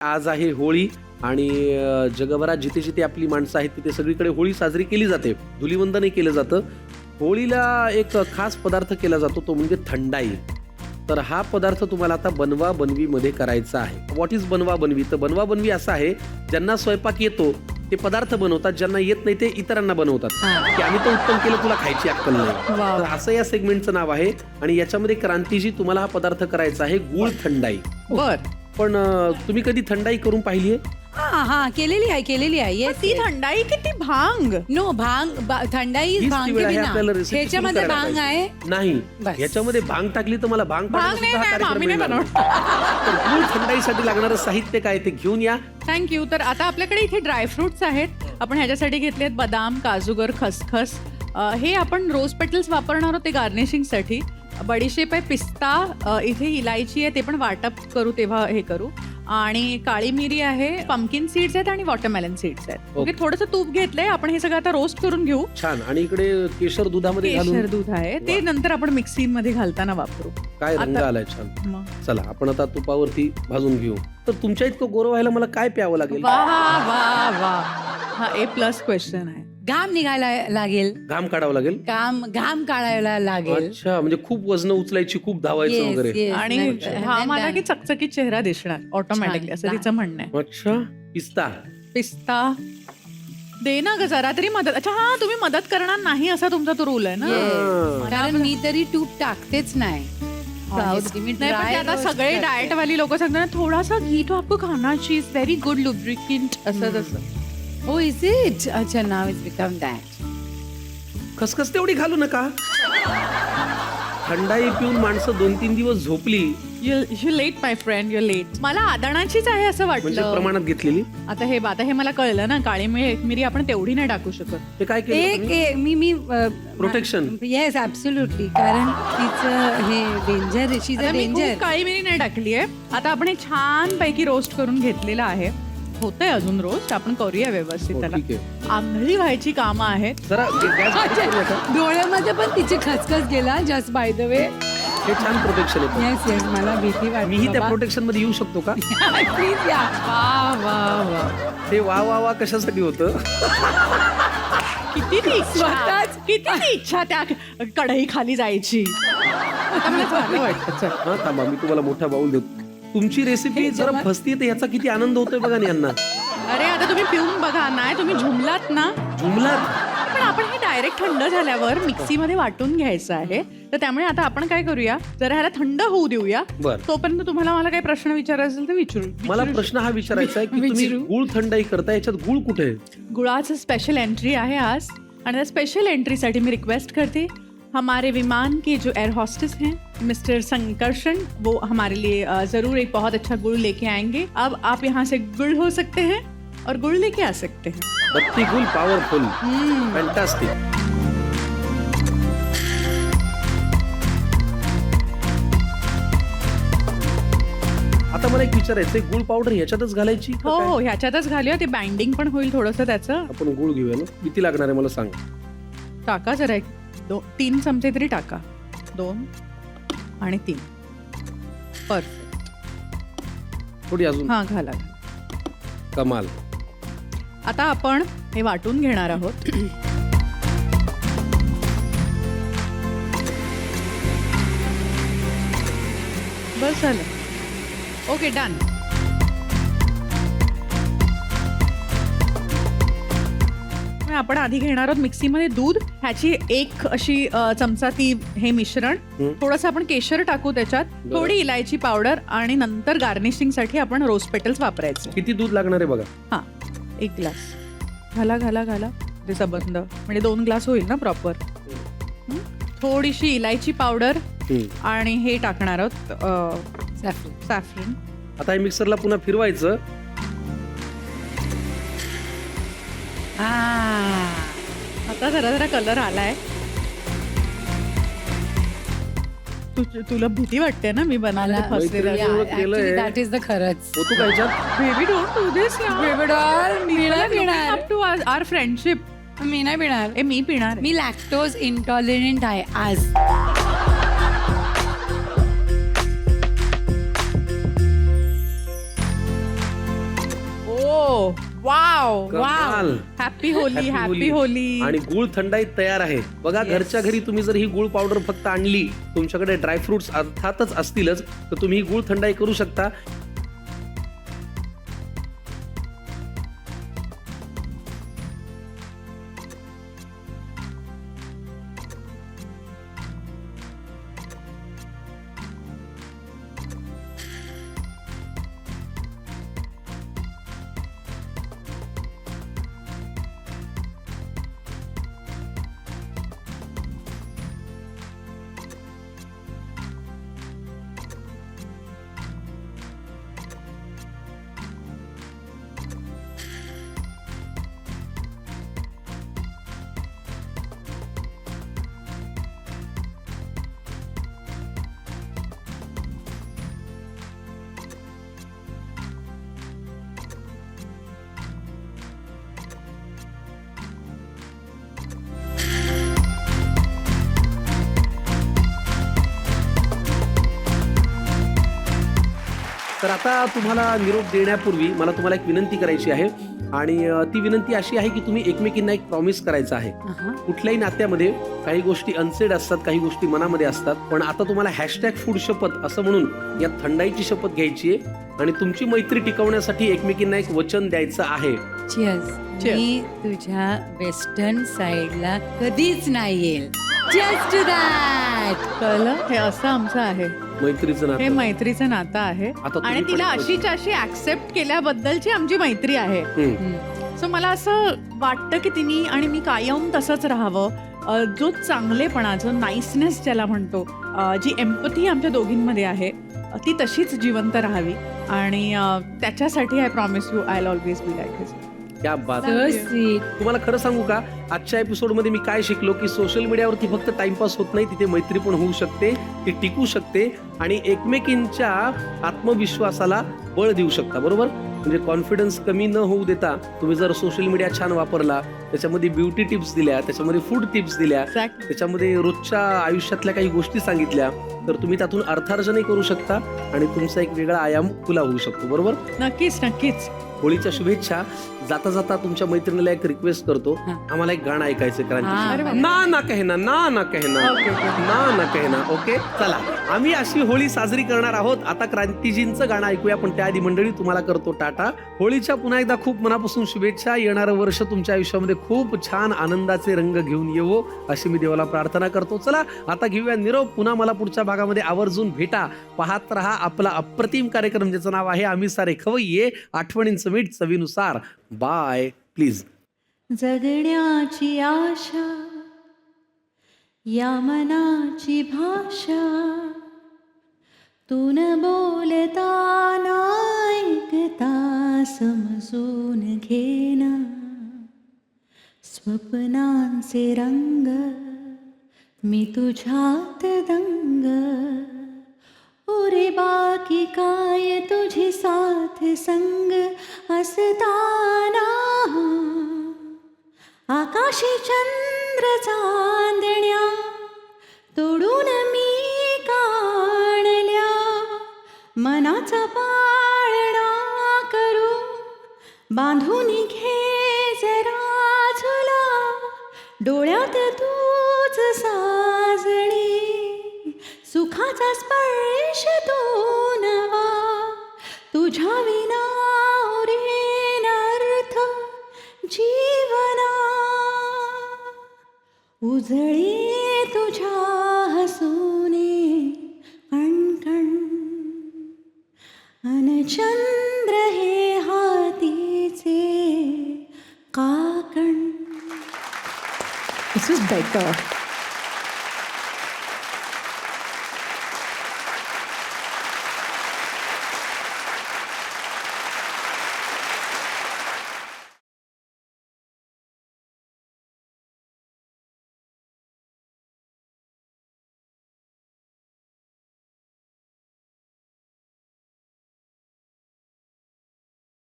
आज आहे होळी आणि जगभरात जिथे जिथे आपली माणसं आहेत तिथे सगळीकडे होळी साजरी केली जाते, धुलीवंदनही केलं जातं. होळीला एक खास पदार्थ केला जातो तो म्हणजे थंडाई. तर हा पदार्थ तुम्हाला आता बनवा बनवीमध्ये करायचा आहे. व्हॉट इज बनवा बनवी? तर बनवा बनवी असं आहे, ज्यांना स्वयंपाक येतो ते पदार्थ बनवतात, ज्यांना येत नाही ते इतरांना बनवतात की आम्ही तर उत्तम केलं, तुला खायची अक्कल नाही. तर असं या सेगमेंटचं नाव आहे आणि याच्यामध्ये क्रांतीजी तुम्हाला हा पदार्थ करायचा आहे गुळ थंडाई. बर, पण तुम्ही कधी थंडाई करून पाहिली आहे? हा केलेली आहे. येस, ती थंडाई की ती भांग? नो थंडाई हीच भांग ती के वेळ आहे, बिना. आपल्याला recipe ह्याच्यामध्ये सुरू करायला भांग पाहिजे. आहे नाही, बस. ह्याच्यामध्ये भांग टाकली तर मला भांग भांग नाही, पाडण्याचा नाही, आम्ही नाही कार्यक्रम बनवणार. मिळणार. तर गुळ थंडाईसाठी लागणारं साहित्य काय ते घेऊन या. थँक्यू. तर आता आपल्याकडे इथे ड्रायफ्रुट्स आहेत. आपण ह्याच्यासाठी घेतलेत बदाम, काजूगर, खसखस. हे आपण रोज पेटल्स वापरणार आहोत ते गार्निशिंगसाठी. बडीशेप आहे, पिस्ता, इथे इलायची आहे, ते पण वाटप करू तेव्हा हे करू. आणि काळी मिरी आहे, पंपकिन सीड्स आहेत आणि वॉटरमेलन सीड्स आहेत. ओके, थोडंसं तूप घेतलंय आपण. हे सगळं आता रोस्ट करून घेऊ. छान. आणि इकडे केशर दुधामध्ये केशर घालून दूध आहे, ते नंतर आपण मिक्सीमध्ये घालताना वापरू. काय रंग आता- आलाय छान. मग. चला आपण आता तुपावरती भाजून घेऊ. तर तुमच्या इतकं गोरं व्हायला मला काय प्यावं लागेल? वा वा वा, हा A+ क्वेश्चन आहे. घाम निघायला लागेल, घाम काढावं लागेल. घाम काढायला लागेल. अच्छा, म्हणजे खूप वजन उचलायची, खूप धावायचं Yes, वगैरे. yes. आणि And हा then मला done. की चकचकीत चेहरा दिसणार ऑटोमॅटिकली, छान. असं तिचं म्हणणं आहे. अच्छा, पिस्ता. पिस्ता दे ना ग जरा तरी मदत. अच्छा, हा तुम्ही मदत करणार नाही असा तुमचा तो रूल आहे ना? Yes. कारण मी तरी तूप टाकतेच नाही. Honestly, मी नाही, पण ते dry आता roast सगळे करते. डाएट वाली लोक सांगतात ना, थोडासा घी तो आपको खाना चाहिए, व्हेरी गुड लुब्रिकेंट, असं तसं. Oh, is it? अच्छा, now it's become that. खसखस तेवढी घालू नका. थंडाई पिऊन माणसं 2-3 दिवस झोपली you let my friend, you let. मला आदणाचीच आहे असं म्हणजे वाटलं. प्रमाणात घेतलेली. आता हे मला कळलं ना, काळी मिरी आपण तेवढी नाही टाकू शकत. ते काय केलं? एक मी प्रोटेक्शन. Yes, absolutely. कारण तिचं हे डेंजर, शी इज आता अ मी डेंजर. खूप काळी मिरी नाही टाकली आहे. आता आपण हे छान पैकी रोस्ट करून घेतलेलं आहे. होतंय अजून रोस्ट, आपण करूया व्यवस्थित हो, त्याला. ठीक आहे. आंधळी व्हायची कामं आहेत. जरा गॅस बारीक करूया का? डोळ्यामध्ये पण तिचे खसखस गेला, जस्ट बाय द वे. हे छान प्रोटेक्शन आहे. येस येस, मला भीती वाटते. मीही त्या प्रोटेक्शन मध्ये येऊ शकतो का? प्लीज या. वा वा वा. ते वा वा वा कशासाठी होतं? किती ती इच्छा, किती ती इच्छा त्या कढई खाली जायची. आता मला चांगलं वाटतं. चल. हा, थांबा, मी तुम्हाला मोठा बाऊल देतो. तुमची रेसिपी जरा फसती तर याचा किती आनंद होतोय बघा ना यांना. अरे आता तुम्ही पिऊन बघा. नाही, तुम्ही झुमलात ना. जुमलात. पण आपण हे डायरेक्ट थंड झाल्यावर मिक्सीमध्ये वाटून घ्यायचं आहे. तर त्यामुळे आता आपण काय करूया, जरा ह्याला थंड होऊ देऊया. बरं. तोपर्यंत तुम्हाला मला काही प्रश्न विचारायचा असेल तर विचारू. मला प्रश्न हा विचारायचा आहे की तुम्ही विचारू. गुळ थंडाई करता, याच्यात गुळ कुठे आहे? गुळाचं स्पेशल एंट्री आहे आज. आणि त्या स्पेशल एंट्रीसाठी मी रिक्वेस्ट करती हमारे विमान के जो एयर हॉस्टेस हैं मिस्टर संकर्षण, वो हमारे लिए ज़रूर एक बहुत अच्छा गुड़ लेके आएंगे. अब आप यहाँ से गुड़ हो सकते हैं और गुड़ लेके आ सकते हैं. बत्ती गुल पॉवरफुल. फॅन्टास्टिक. आता मला एक विचारायचंय, गुळ पावडर ह्याच्यातच घालायची का हो काय? हो, ह्याच्यातच घालूया. ते बाइंडिंग पण होईल थोडंसं त्याचं. आपण गुळ घेऊया ना. किती लागणार आहे मला सांग. टाका जरा 3 चमचे तरी टाका. 2 आणि 3. परफेक्ट. थोडी अजून. हां, घाला. कमाल. आता आपण हे वाटून घेणार आहोत. बस झालं. Okay, done. आपण आधी घेणार आहोत मिक्सीमध्ये दूध. ह्याची एक अशी चमचा ती हे मिश्रण. थोडंसं आपण केशर टाकू त्याच्यात, थोडी इलायची पावडर आणि नंतर गार्निशिंग साठी आपण रोज पेटल्स वापरायचे. किती दूध लागणार आहे बघा. हा, 1 ग्लास. घाला घाला घाला. ते सबंध म्हणजे 2 ग्लास होईल ना प्रॉपर. थोडीशी इलायची पावडर आणि हे टाकणार आहोत सॅफ्रन. आता हे मिक्सरला पुन्हा फिरवायचं. आता जरा जरा कलर आलाय. तुला भीती वाटते ना मी बनायला फसलेलं. केलंय. दॅट इज द खरंच. होतो का ह्याच्यात? Baby don't do this to our friendship. मी नाही पिणार. मी पिणार. मी लॅक्टोज इंटॉलरंट आहे आज. वाव कमाल. Happy Holy Happy happy Holy. Holy. आणि गुळ थंडाईत तयार आहे बघा. Yes. घरच्या घरी तुम्ही जर ही गुळ पावडर फक्त आणली, तुमच्याकडे ड्रायफ्रुट्स अर्थातच असतीलच, तर तुम्ही ही गुळ थंडाई करू शकता. तर आता तुम्हाला निरोप देण्यापूर्वी मला तुम्हाला एक विनंती करायची आहे. आणि ती विनंती अशी आहे की तुम्ही एकमेकींना एक प्रॉमिस करायचं आहे. कुठल्याही नात्यामध्ये काही गोष्टी अनसेड असतात, काही गोष्टी मनामध्ये असतात. पण आता तुम्हाला हॅशटॅग फूड शपथ असं म्हणून या थंडाईची शपथ घ्यायची आहे आणि तुमची मैत्री टिकवण्यासाठी एकमेकींना एक वचन द्यायचं आहे. Cheers. मी तुझ्या वेस्टर्न साइडला कधीच नाही येईल. Cheers to that. कळलं? हे असं आमचं आहे. मैत्रीचं हे नातं. मैत्रीचं नातं आहे. आता तुम्ही आणि पण तिला एक अशीच्या अशी ऍक्सेप्ट केल्याबद्दलची आमची मैत्री आहे. सो मला असं वाटतं की तिने आणि मी कायम तसंच राहावं. जो चांगलेपणा, जो नाईसनेस ज्याला म्हणतो, जी एम्पथी आमच्या दोघींमध्ये आहे, ती तशीच जिवंत राहावी. आणि त्याच्यासाठी I promise you I will always be like his. क्या बात. So sweet. तुम्हाला खरं सांगू का, आजच्या एपिसोडमध्ये मी काय शिकलो की सोशल मीडियावरती फक्त टाइमपास होत नाही, तिथे मैत्री पण होऊ शकते, ती टिकू शकते आणि एकमेकींच्या आत्मविश्वासाला बळ देऊ शकता. बरोबर. म्हणजे कॉन्फिडन्स कमी न होऊ देता तुम्ही जर सोशल मीडिया छान वापरला, त्याच्यामध्ये ब्युटी टिप्स दिल्या, त्याच्यामध्ये फूड टिप्स दिल्या, Exactly. त्याच्यामध्ये रोजच्या आयुष्यातल्या काही गोष्टी सांगितल्या, तर तुम्ही त्यातून अर्थार्जनही करू शकता आणि तुमचा एक वेगळा आयाम खुला होऊ शकतो. बरोबर. नक्कीच नक्कीच. होळीच्या शुभेच्छा. जाता जाता तुमच्या मैत्रिणीला एक रिक्वेस्ट करतो, हा. आम्हाला एक गाणं ऐकायचं हा. क्रांती. ना ना कहना, ना ना कहना, Okay, okay. ना ना कहना. ओके, चला आम्ही अशी होळी साजरी करणार आहोत. आता क्रांतीजींचं गाणं ऐकूया, पण त्याआधी मंडळी तुम्हाला करतो टाटा. होळीच्या पुन्हा एकदा खूप मनापासून शुभेच्छा. येणारं वर्ष तुमच्या आयुष्यामध्ये खूप छान आनंदाचे रंग घेऊन येवो अशी मी देवाला प्रार्थना करतो. चला आता घेऊया निरोप. पुन्हा मला पुढच्या भागामध्ये आवर्जून भेटा. पाहत रहा आपला अप्रतिम कार्यक्रम ज्याचं नाव आहे आम्ही सारे खवय्ये, आठवणींचं मीठ चवीनुसार. Bye please. जगण्याची आशा या मनाची भाषा तू न बोलता ऐकता समजून घेना स्वप्नांचे रंग मी तुझ्यात दंग उरे बाकी काय तुझी साथ संग असताना आकाशी चंद्र चांदण्या तोडून मी काढल्या मनाचा पाळणा करू बांधून घे जरा झुला डोळ्यात तूच साजणी सुखाचा स्पर्श तो नवा तुझ्या विना उरेन अर्थ जीवना उजळे तुझ्या हसूने कणकण अनचंद्र हे हातीचे काकण. This is better.